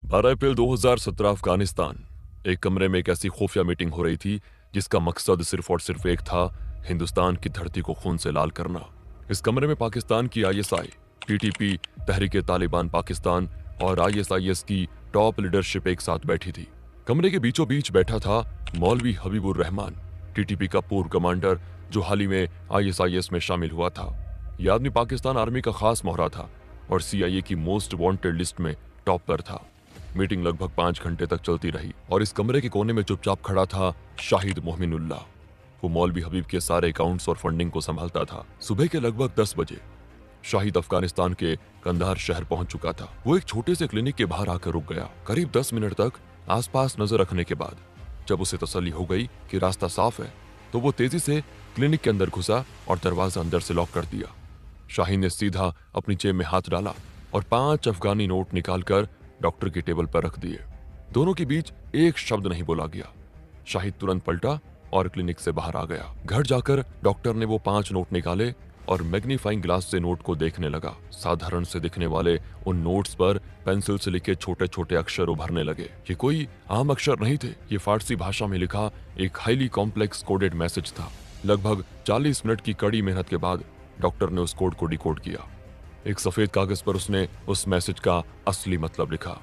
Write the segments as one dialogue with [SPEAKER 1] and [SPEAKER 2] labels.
[SPEAKER 1] 12 अप्रैल 2017 अफगानिस्तान। एक कमरे में एक ऐसी खुफिया मीटिंग हो रही थी जिसका मकसद सिर्फ और सिर्फ एक था, हिंदुस्तान की धरती को खून से लाल करना। इस कमरे में पाकिस्तान की आईएसआई, टीटीपी, तहरीक-ए-तालिबान पाकिस्तान और आईएसआईएस की टॉप लीडरशिप एक साथ बैठी थी। कमरे के बीचों बीच बैठा था मौलवी हबीबुर रहमान, टीटीपी का पूर्व कमांडर जो हाल ही में आईएसआईएस में शामिल हुआ था। यह आदमी पाकिस्तान आर्मी का खास मोहरा था और सीआईए की मोस्ट वांटेड लिस्ट में टॉप पर था। मीटिंग लगभग 5 घंटे तक चलती रही और इस कमरे के कोने में चुपचाप खड़ा था शाहिद मोमिनुल्लाह। वो मौलवी हबीब के सारे अकाउंट्स और फंडिंग को संभालता था। सुबह के लगभग 10 बजे शाहिद अफगानिस्तान के कंधार शहर पहुंच चुका था। वो एक छोटे से क्लिनिक के बाहर आकर रुक गया। करीब 10 मिनट तक आसपास नजर रखने के बाद जब उसे तसल्ली हो गई कि रास्ता साफ है, तो वो तेजी से क्लिनिक के अंदर घुसा और दरवाजा अंदर से लॉक कर दिया। शाहिद ने सीधा अपनी जेब में हाथ डाला और 5 अफगानी नोट निकालकर डॉक्टर की टेबल पर रख दिए। दोनों के बीच एक शब्द नहीं बोला गया। शाहिद तुरंत पलटा और क्लिनिक से बाहर आ गया। घर जाकर डॉक्टर ने वो 5 नोट निकाले और मैग्नीफाइंग ग्लास से नोट को देखने लगा। साधारण से दिखने वाले उन नोट्स पर पेंसिल से लिखे छोटे छोटे अक्षर उभरने लगे। ये कोई आम अक्षर नहीं थे, ये फारसी भाषा में लिखा एक हाईली कॉम्प्लेक्स कोडेड मैसेज था। लगभग 40 मिनट की कड़ी मेहनत के बाद डॉक्टर ने उस कोड को डिकोड किया। एक सफेद कागज पर उसने उस मैसेज का असली मतलब लिखा।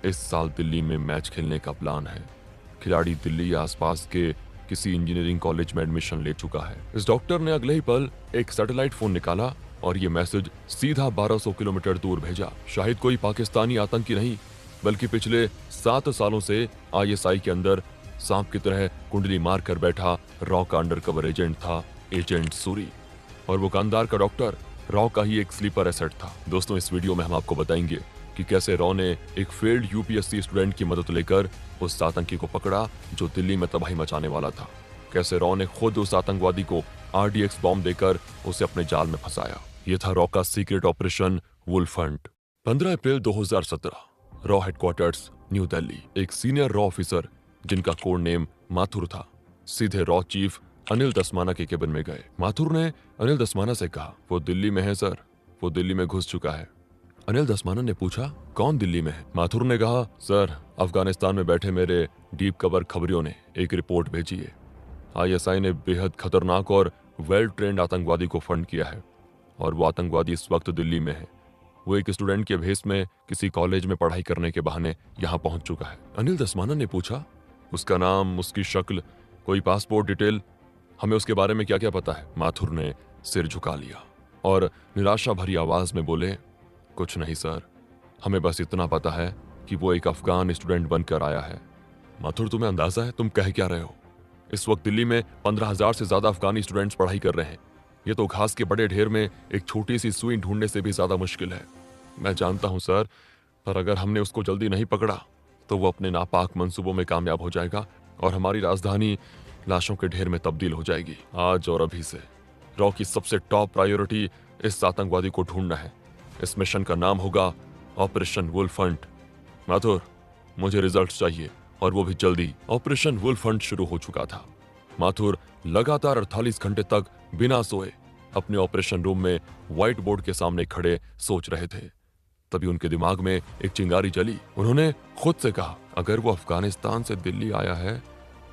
[SPEAKER 1] इस साल दिल्ली में मैच खेलने का प्लान है। खिलाड़ी दिल्ली या आसपास के किसी इंजीनियरिंग कॉलेज में एडमिशन ले चुका है। इस डॉक्टर ने अगले ही पल एक सैटेलाइट फोन निकाला और ये मैसेज सीधा 1200 किलोमीटर दूर भेजा। शाहिद कोई पाकिस्तानी आतंकी नहीं, बल्कि पिछले 7 सालों से आईएसआई के अंदर सांप की तरह कुंडली मार कर बैठा रॉ का अंडरकवर एजेंट था, एजेंट सूरी। और वो कांदार का डॉक्टर रॉ का ही एक स्लीपर एसेट था। दोस्तों, इस वीडियो में हम आपको बताएंगे कि कैसे रॉ ने एक फेल्ड यूपीएससी स्टूडेंट की मदद लेकर उस आतंकी को पकड़ा जो दिल्ली में तबाही मचाने वाला था। कैसे रॉ ने खुद उस आतंकवादी को आरडीएक्स बॉम्ब देकर उसे अपने जाल में फंसाया। यह था रॉ का सीक्रेट ऑपरेशन वुल्फ हंट। 15 अप्रैल 2017, रॉ हेडक्वार्टर्स, न्यू दिल्ली। एक सीनियर रॉ ऑफिसर जिनका कोड नेम माथुर था, सीधे रॉ चीफ अनिल दसमाना के केबिन में गए। माथुर ने अनिल दसमाना से कहा, वो दिल्ली में है सर, वो दिल्ली में घुस चुका है। अनिल दसमाना ने पूछा, कौन दिल्ली में है? माथुर ने कहा, सर, अफगानिस्तान में बैठे मेरे डीप कवर खबरियों ने एक रिपोर्ट भेजी है। आईएसआई ने बेहद खतरनाक और वेल ट्रेंड आतंकवादी को फंड किया है और वो आतंकवादी इस वक्त दिल्ली में है। वो एक स्टूडेंट के भेस में किसी कॉलेज में पढ़ाई करने के बहाने यहाँ पहुंच चुका है। अनिल दसमाना ने पूछा, उसका नाम, उसकी शक्ल, कोई पासपोर्ट डिटेल, हमें उसके बारे में क्या क्या पता है? माथुर ने सिर झुका लिया और निराशा भरी आवाज में बोले, कुछ नहीं सर, हमें बस इतना पता है कि वो एक अफगान स्टूडेंट बनकर आया है। माथुर, तुम्हें अंदाजा है तुम कह क्या रहे हो? इस वक्त दिल्ली में 15,000 से ज्यादा अफगानी स्टूडेंट्स पढ़ाई कर रहे हैं। ये तो घास के बड़े ढेर में एक छोटी सी सुई ढूंढने से भी ज्यादा मुश्किल है। मैं जानता हूं सर, पर अगर हमने उसको जल्दी नहीं पकड़ा तो वो अपने नापाक मंसूबों में कामयाब हो जाएगा और हमारी राजधानी लाशों के ढेर में तब्दील हो जाएगी। आज और अभी से रॉ की सबसे टॉप प्रायोरिटी इस आतंकवादी को ढूंढना है। इस मिशन का नाम होगा ऑपरेशन वुल्फ हंट। माथुर, मुझे रिजल्ट चाहिए और वो भी जल्दी। ऑपरेशन वुल्फ हंट शुरू हो चुका था। माथुर लगातार 48 घंटे तक बिना सोए अपने ऑपरेशन रूम में व्हाइट बोर्ड के सामने खड़े सोच रहे थे। तभी उनके दिमाग में एक चिंगारी जली। उन्होंने खुद से कहा, अगर वो अफगानिस्तान से दिल्ली आया है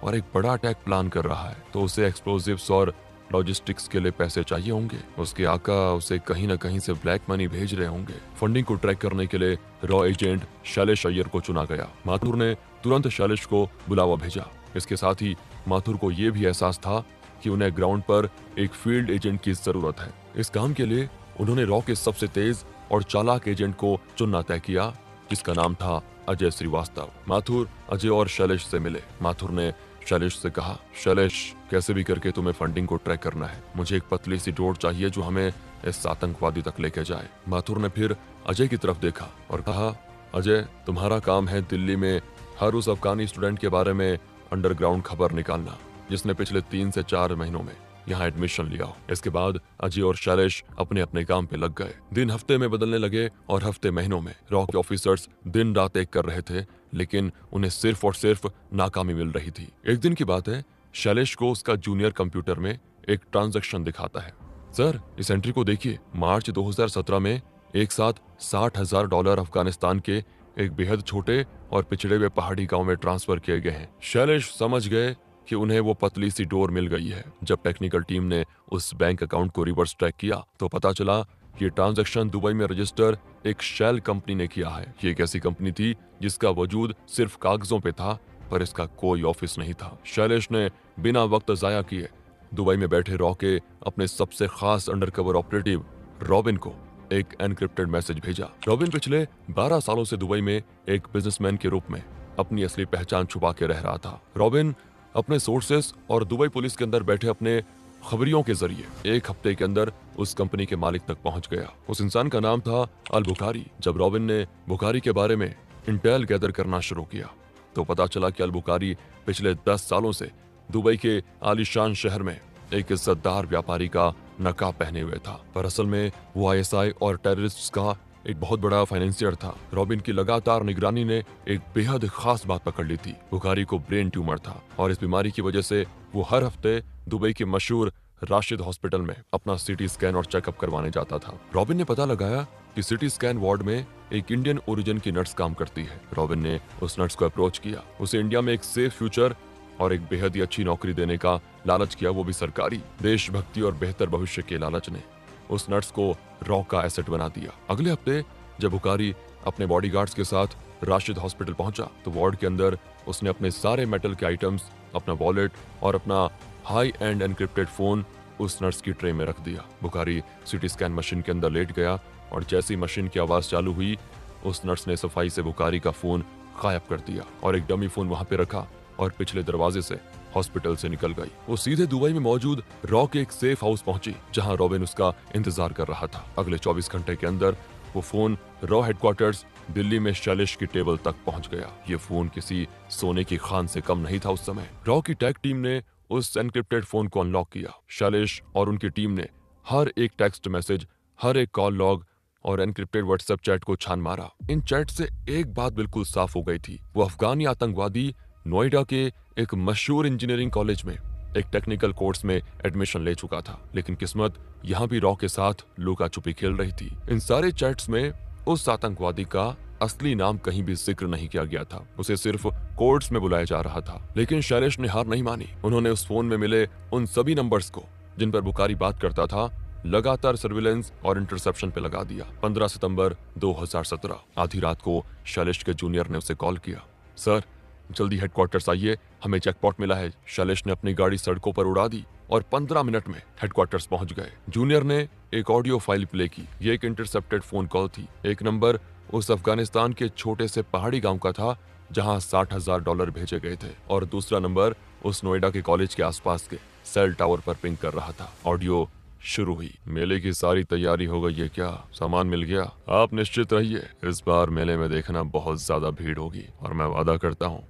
[SPEAKER 1] और एक बड़ा अटैक प्लान कर रहा है तो उसे एक्सप्लोजिव्स और लॉजिस्टिक्स के लिए पैसे चाहिए होंगे। उसके आका उसे कहीं ना कहीं से ब्लैक मनी भेज रहे होंगे। फंडिंग को ट्रैक करने के लिए रॉ एजेंट शैलेश अय्यर को चुना गया। माथुर ने तुरंत शैलेश को बुलावा भेजा। इसके साथ ही माथुर को यह भी एहसास था कि उन्हें ग्राउंड पर एक फील्ड एजेंट की जरूरत है। इस काम के लिए उन्होंने रॉ के सबसे तेज और चालाक एजेंट को चुनना तय किया, जिसका नाम था अजय श्रीवास्तव। माथुर अजय और शैलेश से मिले। माथुर ने शैलेश से कहा, शैलेश, कैसे भी करके तुम्हें फंडिंग को ट्रैक करना है। मुझे एक पतली सी डोर चाहिए जो हमें इस आतंकवादी तक लेके जाए। माथुर ने फिर अजय की तरफ देखा और कहा, अजय, तुम्हारा काम है दिल्ली में हर उस अफगानी स्टूडेंट के बारे में अंडरग्राउंड खबर निकालना जिसने पिछले 3 से 4 महीनों में यहाँ एडमिशन लिया हो। इसके बाद अजय और शैलेश अपने अपने काम पे लग गए। दिन हफ्ते में बदलने लगे और हफ्ते महीनों में। रॉ के ऑफिसर्स दिन रात एक कर रहे थे, लेकिन उन्हें सिर्फ और सिर्फ नाकामी मिल रही थी। एक दिन की बात है, शैलेश को उसका जूनियर कंप्यूटर में एक ट्रांजैक्शन दिखाता है। सर, इस एंट्री को देखिए, मार्च 2017 में एक साथ $60,000 अफगानिस्तान के एक बेहद छोटे और पिछड़े हुए पहाड़ी गांव में ट्रांसफर किए गए हैं। शैलेश समझ गए कि उन्हें वो पतली सी डोर मिल गई है। जब टेक्निकल टीम ने उस बैंक अकाउंट को रिवर्स ट्रैक किया तो पता चला ये ट्रांजैक्शन दुबई में रजिस्टर एक शेल कंपनी ने किया है। ये एक ऐसी कंपनी थी जिसका वजूद सिर्फ कागजों पे था, पर इसका कोई ऑफिस नहीं था। शैलेश ने बिना वक्त जाया किए दुबई में बैठे रॉ के अपने सबसे खास अंडरकवर ऑपरेटिव रॉबिन को एक एनक्रिप्टेड मैसेज भेजा। रॉबिन पिछले 12 सालों से दुबई में एक बिजनेसमैन के रूप में अपनी असली पहचान छुपा के रह रहा था। रॉबिन अपने सोर्सेस और दुबई पुलिस के अंदर बैठे अपने खबरियों के जरिए एक हफ्ते के अंदर उस कंपनी के मालिक तक पहुंच गया। उस इंसान का नाम था अल बुखारी। जब रॉबिन ने बुखारी के बारे में इंटेल गैदर करना शुरू किया तो पता चला कि अल बुखारी पिछले 10 सालों से दुबई के आलीशान शहर में एक इज्जतदार व्यापारी का नकाब पहने हुए था, पर असल में वो आईएसआई और टेररिस्ट्स का एक बहुत बड़ा फाइनेंसियर था। रॉबिन की लगातार निगरानी ने एक बेहद खास बात पकड़ ली थी। बुखारी को ब्रेन ट्यूमर था और इस बीमारी की वजह से वो हर हफ्ते दुबई के मशहूर राशिद हॉस्पिटल में अपना सीटी स्कैन और चेकअप करवाने जाता था। रॉबिन ने पता लगाया कि सीटी स्कैन वार्ड में एक इंडियन ओरिजिन की नर्स काम करती है। रॉबिन ने उस नर्स को अप्रोच किया, उसे इंडिया में एक सेफ फ्यूचर और एक बेहद ही अच्छी नौकरी देने का लालच किया, वो भी सरकारी। देशभक्ति और बेहतर भविष्य के लालच ने उस नर्स को रॉ का एसेट बना दिया। अगले हफ्ते जब बुखारी अपने बॉडीगार्ड्स के साथ राशिद हॉस्पिटल पहुंचा तो वार्ड के अंदर उसने अपने सारे मेटल के आइटम्स, अपना वॉलेट और अपना हाई एंड एनक्रिप्टेड फोन उस नर्स की ट्रे में रख दिया। बुखारी सीटी स्कैन मशीन के अंदर लेट गया और जैसी मशीन की आवाज चालू हुई उस नर्स ने सफाई से बुखारी का फोन गायब कर दिया और एक डमी फोन वहां पे रखा और पिछले दरवाजे से हॉस्पिटल से निकल गई। वो सीधे दुबई में मौजूद रॉ के एक सेफ हाउस पहुंची जहां रॉबिन उसका इंतजार कर रहा था। अगले 24 घंटे के अंदर वो फोन रॉ हेडक्वार्टर्स दिल्ली में शैलेश की टेबल तक पहुंच गया। ये फोन किसी सोने की खान से कम नहीं था उस समय। रॉ की टैग टीम ने उस एनक्रिप्टेड फोन को अनलॉक किया। शैलेश और उनकी टीम ने हर एक टेक्स्ट मैसेज, हर एक कॉल लॉग और एनक्रिप्टेड व्हाट्सएप चैट को छान मारा। इन चैट से एक बात बिल्कुल साफ हो गई थी, वो अफगानी आतंकवादी नोएडा के एक मशहूर इंजीनियरिंग कॉलेज में एक टेक्निकल कोर्स में एडमिशन ले चुका था, लेकिन किस्मत यहाँ भी रॉ के साथ लुका छुपी खेल रही थी। इन सारे चैट्स में उस आतंकवादी का असली नाम कहीं भी जिक्र नहीं किया गया था, उसे सिर्फ कोड्स में बुलाया जा रहा था। लेकिन शैलेश ने हार नहीं मानी। उन्होंने उस फोन में मिले उन सभी नंबर्स को जिन पर बुखारी बात करता था लगातार सर्विलेंस और इंटरसेप्शन पे लगा दिया। 15 सितंबर 2017 आधी रात को शैलेश के जूनियर ने उसे कॉल किया। सर, जल्दी हेडक्वार्टर्स आइए, हमें जैकपॉट मिला है। शैलेश ने अपनी गाड़ी सड़कों पर उड़ा दी और 15 मिनट में हेडक्वार्टर्स पहुंच गए। जूनियर ने एक ऑडियो फाइल प्ले की। ये एक इंटरसेप्टेड फोन कॉल थी। एक नंबर उस अफगानिस्तान के छोटे से पहाड़ी गांव का था जहां $60,000 भेजे गए थे और दूसरा नंबर उस नोएडा के कॉलेज के आसपास के सेल टावर पर पिंग कर रहा था। ऑडियो शुरू हुई। मेले की सारी तैयारी हो गई है क्या? सामान मिल गया? आप निश्चित रहिए, इस बार मेले में देखना बहुत ज्यादा भीड़ होगी और मैं वादा करता हूँ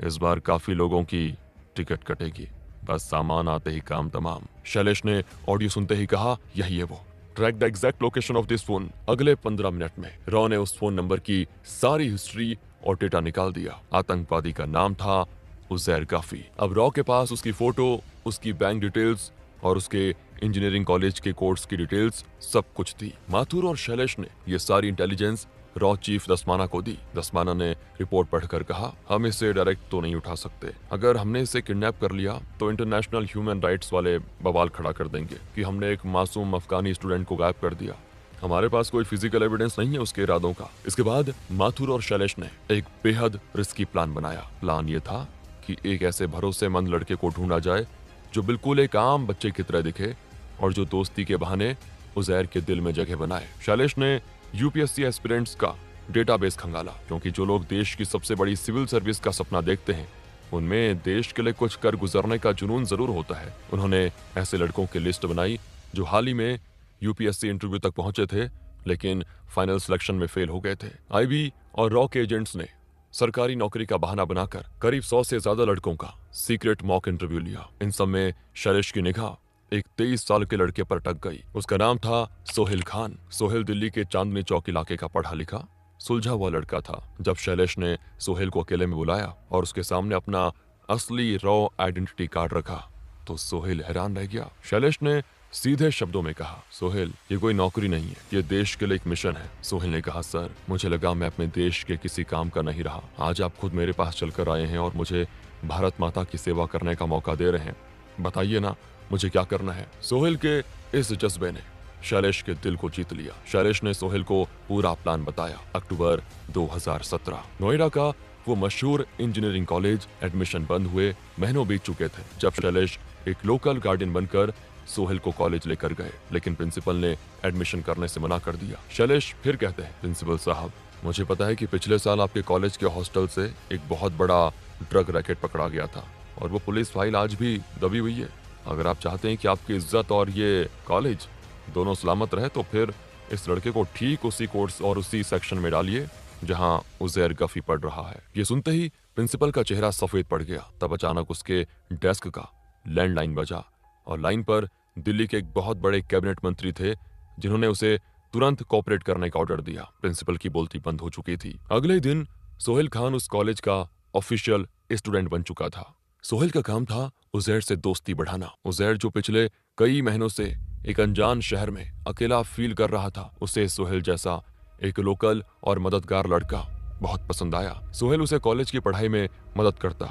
[SPEAKER 1] इस बार काफी लोगों की टिकट कटेगी। बस सामान आते ही काम तमाम। शैलेश ने ऑडियो सुनते ही कहा, यही है वो। Track the exact location of this phone. अगले 15 मिनट में रॉ ने उस फोन नंबर की सारी हिस्ट्री और डेटा निकाल दिया। आतंकवादी का नाम था उजैर काफी। अब रॉ के पास उसकी फोटो, उसकी बैंक डिटेल्स और उसके इंजीनियरिंग कॉलेज के कोर्स की डिटेल्स सब कुछ थी। माथुर और शैलेश ने ये सारी इंटेलिजेंस रॉ चीफ दसमाना को दी। दसमाना ने रिपोर्ट पढ़कर कहा, हम इसे डायरेक्ट तो नहीं उठा सकते। अगर हमने इसे किडनैप कर लिया तो इंटरनेशनल ह्यूमन राइट्स वाले बवाल खड़ा कर देंगे कि हमने एक मासूम अफगानी स्टूडेंट को गायब कर दिया। हमारे पास कोई फिजिकल एविडेंस नहीं है उसके इरादों का। इसके बाद माथुर और शैलेश ने एक बेहद रिस्की प्लान बनाया। प्लान ये था कि एक ऐसे भरोसेमंद लड़के को ढूंढा जाए जो बिल्कुल एक आम बच्चे की तरह दिखे और जो दोस्ती के बहाने उजैर के दिल में जगह बनाए। शैलेश ने यूपीएससी एस्पिरेंट्स का डेटाबेस खंगाला, क्योंकि जो लोग देश की सबसे बड़ी सिविल सर्विस का सपना देखते हैं उनमें देश के लिए कुछ कर गुजरने का जुनून जरूर होता है। उन्होंने ऐसे लड़कों की लिस्ट बनाई जो हाल ही में यूपीएससी इंटरव्यू तक पहुंचे थे लेकिन फाइनल सिलेक्शन में फेल हो गए थे। आईबी और रॉ के एजेंट्स ने सरकारी नौकरी का बहाना बनाकर करीब 100 से ज्यादा लड़कों का सीक्रेट मॉक इंटरव्यू लिया। इन सब में शैलेश की निगाह एक 23 साल के लड़के पर अटक गई। उसका नाम था सोहेल खान। सोहेल दिल्ली के चांदनी चौक इलाके का पढ़ा लिखा सुलझा हुआ लड़का था। जब शैलेश ने सोहेल को अकेले में बुलाया और उसके सामने अपना असली रॉ आइडेंटिटी कार्ड रखा तो सोहेल हैरान रह गया। शैलेश ने सीधे शब्दों में कहा, सोहेल ये कोई नौकरी नहीं है, ये देश के लिए एक मिशन है। सोहेल ने कहा, सर मुझे लगा मैं अपने देश के किसी काम का नहीं रहा। आज आप खुद मेरे पास चलकर आए हैं और मुझे भारत माता की सेवा करने का मौका दे रहे हैं। बताइए ना मुझे क्या करना है। सोहेल के इस जज्बे ने शैलेश के दिल को जीत लिया। शैलेश ने सोहेल को पूरा प्लान बताया। अक्टूबर 2017, नोएडा का वो मशहूर इंजीनियरिंग कॉलेज, एडमिशन बंद हुए महीनों बीत चुके थे जब शैलेश एक लोकल गार्डियन बनकर सोहेल को कॉलेज लेकर गए, लेकिन प्रिंसिपल ने एडमिशन करने से मना कर दिया। शैलेश फिर कहते हैं, प्रिंसिपल साहब मुझे पता है कि पिछले साल आपके कॉलेज के हॉस्टल से एक बहुत बड़ा ड्रग रैकेट पकड़ा गया था और वो पुलिस फाइल आज भी दबी हुई है। अगर आप चाहते हैं कि आपकी इज्जत और ये कॉलेज दोनों सलामत रहे तो फिर इस लड़के को ठीक उसी कोर्स और उसी सेक्शन में डालिए जहां उजैर गफी पढ़ रहा है। ये सुनते ही प्रिंसिपल का चेहरा सफेद पड़ गया। तब अचानक उसके डेस्क का लैंडलाइन बजा और लाइन पर दिल्ली के एक बहुत बड़े कैबिनेट मंत्री थे जिन्होंने उसे तुरंत कोऑपरेट करने का ऑर्डर दिया। प्रिंसिपल की बोलती बंद हो चुकी थी। अगले दिन सोहेल खान उस कॉलेज का ऑफिशियल स्टूडेंट बन चुका था। सोहेल का काम था उजैर से दोस्ती बढ़ाना। उजैर जो पिछले कई महीनों से एक अनजान शहर में अकेला फील कर रहा था, उसे सोहेल जैसा एक लोकल और मददगार लड़का बहुत पसंद आया। सोहेल उसे कॉलेज की पढ़ाई में मदद करता,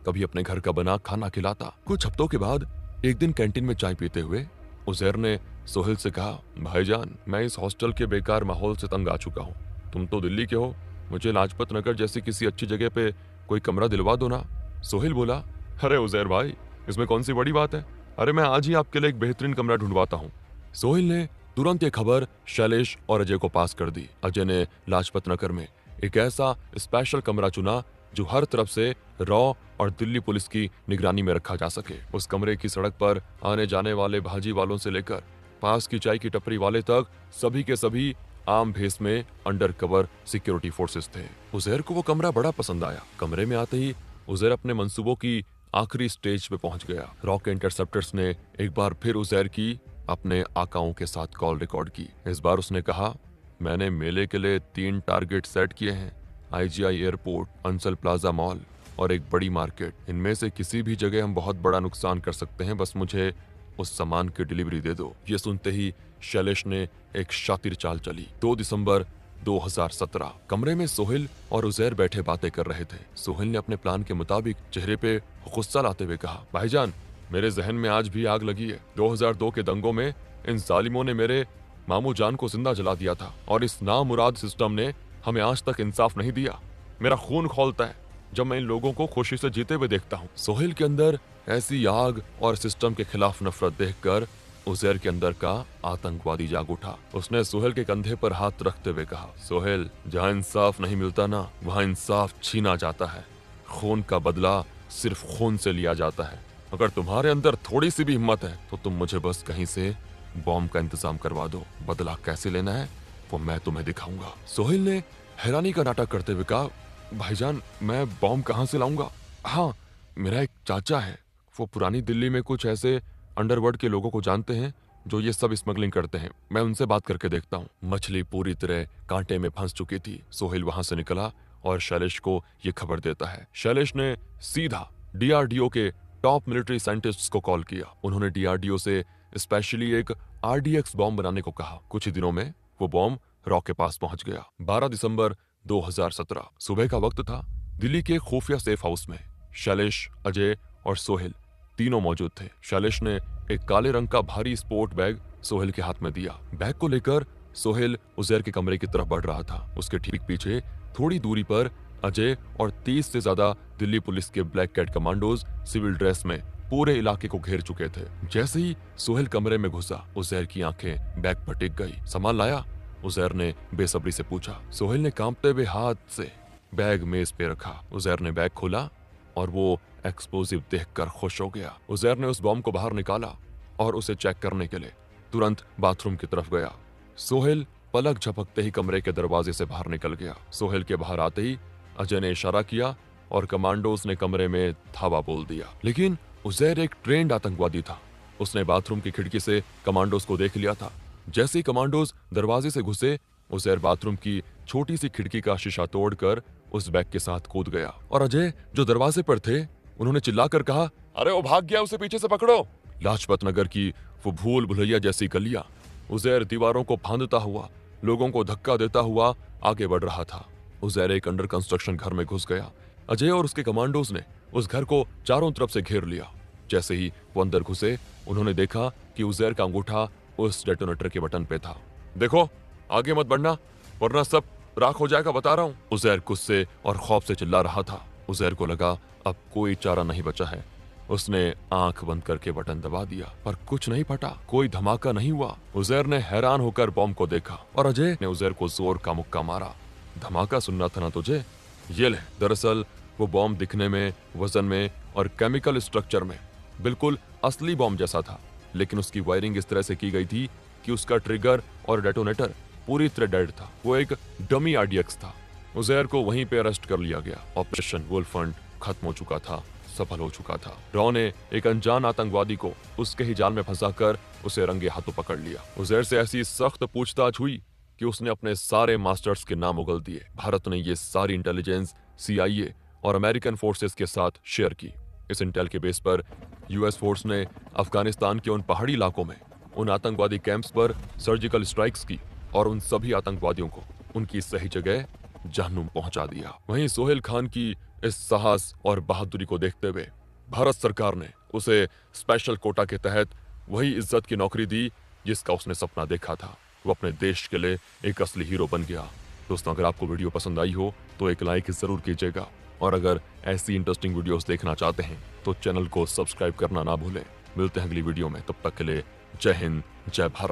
[SPEAKER 1] कभी अपने घर का बना खाना खिलाता। कुछ हफ्तों के बाद एक दिन कैंटीन में चाय पीते हुए उजैर ने सोहेल से कहा, भाईजान मैं इस हॉस्टल के बेकार माहौल से तंग आ चुका हूँ। तुम तो दिल्ली के हो, मुझे लाजपत नगर जैसी किसी अच्छी जगह पे कोई कमरा दिलवा दो ना। सोहेल बोला, अरे उजैर भाई इसमें कौन सी बड़ी बात है, अरे मैं आज ही आपके लिए एक बेहतरीन कमरा ढूंढवाता हूँ। सोहेल ने तुरंत ये खबर शैलेश और अजय को पास कर दी। अजय ने लाजपत नगर में एक ऐसा स्पेशल कमरा चुना जो हर तरफ से रॉ और दिल्ली पुलिस की निगरानी में रखा जा सके। उस कमरे की सड़क पर आने जाने वाले भाजी वालों से लेकर पास की चाय की टपरी वाले तक सभी के सभी आम भेस में अंडर कवर सिक्योरिटी फोर्सेस थे। उजैर को वो कमरा बड़ा पसंद आया। कमरे में आते ही उजैर अपने मंसूबों की आखिरी स्टेज पे पहुंच गया। रॉक इंटरसेप्टर्स ने एक बार फिर उजैर की अपने आकाओं के साथ कॉल रिकॉर्ड की। इस बार उसने कहा, मैंने मेले के लिए 3 टारगेट सेट किए हैं, IGI airport, Ansal plaza mall और एक बड़ी मार्केट। इनमें से किसी भी जगह हम बहुत बड़ा नुकसान कर सकते हैं, बस मुझे उस सामान की डिलीवरी दे दो। ये सुनते ही शैलेश ने एक शातिर चाल चली। 2 दिसंबर 2017, कमरे में सोहेल और उजैर बैठे बातें कर रहे थे। सोहेल ने अपने प्लान के मुताबिक चेहरे पे गुस्सा लाते हुए कहा, भाईजान मेरे जहन में आज भी आग लगी है। 2002 के दंगों में इन जालिमों ने मेरे मामू जान को जिंदा जला दिया था और इस नामुराद सिस्टम ने हमें आज तक इंसाफ नहीं दिया। मेरा खून खौलता है जब मैं इन लोगों को खुशी से जीते हुए देखता हूँ। सोहेल के अंदर ऐसी आग और सिस्टम के खिलाफ नफरत देखकर उजैर के अंदर का आतंकवादी जाग उठा। उसने सोहेल के कंधे पर हाथ रखते हुए कहा, सोहेल जहाँ इंसाफ नहीं मिलता ना, वहाँ इंसाफ छीना जाता है। खून का बदला सिर्फ खून से लिया जाता है। अगर तुम्हारे अंदर थोड़ी सी भी हिम्मत है तो तुम मुझे बस कहीं से बॉम्ब का इंतजाम करवा दो। बदला कैसे लेना है वो मैं तुम्हें दिखाऊंगा। सोहेल ने हैरानी का नाटक करते हुए कहा, भाईजान मैं बॉम्ब कहाँ से लाऊंगा? हाँ, मेरा एक चाचा है, वो पुरानी दिल्ली में कुछ ऐसे अंडरवर्ल्ड के लोगों को जानते हैं जो ये सब स्मगलिंग करते हैं। मैं उनसे बात करके देखता हूँ। मछली पूरी तरह कांटे में फंस चुकी थी। सोहेल वहां से निकला और शैलेश को ये खबर देता है। शैलेश ने सीधा DRDO के टॉप मिलिट्री साइंटिस्ट्स को कॉल किया। उन्होंने DRDO से स्पेशली एक RDX बॉम्ब बनाने को कहा। कुछ ही दिनों में वो बॉम्ब रॉक के पास पहुंच गया। 12 दिसंबर 2017, सुबह का वक्त था। दिल्ली के खुफिया सेफ हाउस में शैलेश, अजय और सोहेल तीनों मौजूद थे। शैलेश ने एक काले रंग का भारी स्पोर्ट बैग सोहेल के हाथ में दिया। बैग को लेकर सोहेल उजैर के कमरे की तरफ बढ़ रहा था। उसके ठीक पीछे थोड़ी दूरी पर अजय और 30 से ज्यादा दिल्ली पुलिस के black cat commandos civil dress में पूरे इलाके को घेर चुके थे। जैसे ही सोहेल कमरे में घुसा, उजैर की आंखें बैग पर टिक गई। सामान लाया? उजैर ने बेसब्री से पूछा। सोहेल ने कांपते हुए हाथ से बैग मेज पे रखा। उजैर ने बैग खोला और वो एक्सप्लोजिव देखकर खुश हो गया। उजैर ने उस बॉम्ब को बाहर निकाला और उसे चेक करने के लिए तुरंत बाथरूम की तरफ गया। सोहेल पलक झपकते ही कमरे के दरवाजे से बाहर निकल गया। सोहेल के बाहर आते ही अजय ने इशारा किया और कमांडोज ने कमरे में धावा बोल दिया। लेकिन उजैर एक ट्रेंड आतंकवादी था। उसने बाथरूम की खिड़की से कमांडोज को देख लिया था। जैसे ही कमांडोज दरवाजे से घुसे, उजैर बाथरूम की छोटी सी खिड़की का शीशा तोड़कर उस बैग के साथ कूद गया और अजय जो दरवाजे पर थे उन्होंने चिल्लाकर कहा, अरे वो भाग गया, उसे पीछे से पकड़ो। लाजपत नगर की वो भूल भुलैया जैसी गलियां, उजैर दीवारों को फांदता हुआ, लोगों को धक्का देता हुआ आगे बढ़ रहा था। उजैर एक अंडर कंस्ट्रक्शन घर में घुस गया। अजय और उसके कमांडोज ने उस घर को चारों तरफ से घेर लिया। जैसे ही वो अंदर घुसे, उन्होंने देखा कि उजैर का अंगूठा उस डेटोनेटर के बटन पे था। देखो, आगे मत बढ़ना वरना सब राख हो जाएगा, बता रहा हूं। उजैर गुस्से और खौफ से चिल्ला रहा था। उजैर को लगा अब कोई चारा नहीं बचा है। उसने आंख बंद करके बटन दबा दिया, पर कुछ नहीं फटा, कोई धमाका नहीं हुआ। उजैर ने हैरान होकर बॉम्ब को देखा और अजय ने उजैर को जोर का मुक्का मारा। धमाका सुनना था ना तुझे? ये ले। दरअसल वो बॉम्ब दिखने में, वजन में और केमिकल स्ट्रक्चर में बिल्कुल असली बॉम्ब जैसा था, लेकिन उसकी वायरिंग इस तरह से की गई थी कि उसका ट्रिगर और डेटोनेटर पूरी तरह डेड था। वो एक डमी आरडीएक्स था। उजैर को वहीं पे अरेस्ट कर लिया गया। ऑपरेशन वुल्फ हंट खत्म हो चुका था, सफल हो चुका था। रॉ ने एक अनजान आतंकवादी को उसके ही जाल में फंसाकर उसे रंगे हाथों पकड़ लिया। उजैर से ऐसी सख्त पूछताछ हुई कि उसने अपने सारे मास्टर्स के नाम उगल दिए। भारत ने ये सारी इंटेलिजेंस सीआईए और अमेरिकन फोर्सेस के साथ शेयर की। इस इंटेल के बेस पर यूएस फोर्स ने अफगानिस्तान के उन पहाड़ी इलाकों में उन आतंकवादी कैंप्स पर सर्जिकल स्ट्राइक्स की और उन सभी आतंकवादियों को उनकी सही जगह जहन्नुम पहुंचा दिया। वहीं सोहेल खान की इस साहस और बहादुरी को देखते हुए भारत सरकार ने उसे स्पेशल कोटा के तहत वही इज्जत की नौकरी दी जिसका उसने सपना देखा था। वो अपने देश के लिए एक असली हीरो बन गया। दोस्तों, अगर आपको वीडियो पसंद आई हो तो एक लाइक जरूर कीजिएगा, और अगर ऐसी इंटरेस्टिंग वीडियोस देखना चाहते हैं तो चैनल को सब्सक्राइब करना ना भूलें। मिलते हैं अगली वीडियो में, तब तक के लिए जय हिंद, जय भारत।